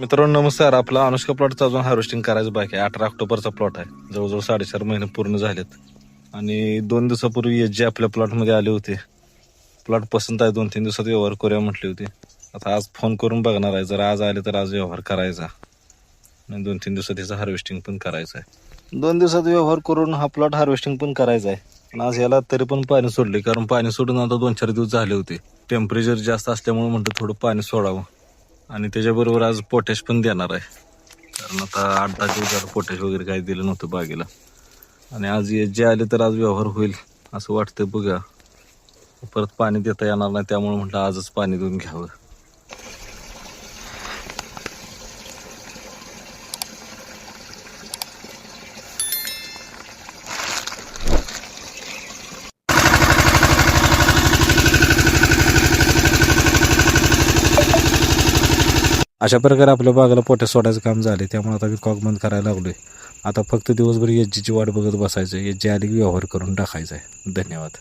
मित्रांनो नमस्कार. आपला अनुष्का प्लॉटचा अजून हार्वेस्टिंग करायचं बाकी आहे. 18 ऑक्टोबरचा प्लॉट आहे. जवळजवळ 4.5 महिने पूर्ण झालेत आणि 2 दिवसापूर्वी जे आपल्या प्लॉटमध्ये आले होते. प्लॉट पसंत आहे, 2-3 दिवसात व्यवहार करूया म्हटले होते. आता आज फोन करून बघणार आहे, जर आज आले तर आज व्यवहार करायचा आणि 2-3 दिवसात याचं हार्वेस्टिंग पण करायचं आहे. 2 दिवसात व्यवहार करून हा प्लॉट हार्वेस्टिंग पण करायचा आहे. पण आज याला तरी पण पाणी सोडले, कारण पाणी सोडून आता 2-4 दिवस झाले होते. टेम्परेचर जास्त असल्यामुळे म्हणतं थोडं पाणी सोडावं आणि त्याच्याबरोबर आज पोटॅश पण देणार आहे, कारण आता 8-10 दिवस झालं पोटॅश वगैरे काही दिलं नव्हतं बागेला. आणि आज जे आले तर आज व्यवहार होईल असं वाटतं. बघा, परत पाणी देता येणार नाही, त्यामुळे म्हटलं आजच पाणी देऊन घ्यावं. अशा प्रकारे आपल्या बागाला पोटॅश सोडायचं काम झाले, त्यामुळे आता मी कॉक बंद करायला लागलोय. आता फक्त दिवसभर एचजीची वाट बघत बसायचं. एचजी आली की व्यवहार करून टाकायचा आहे. धन्यवाद.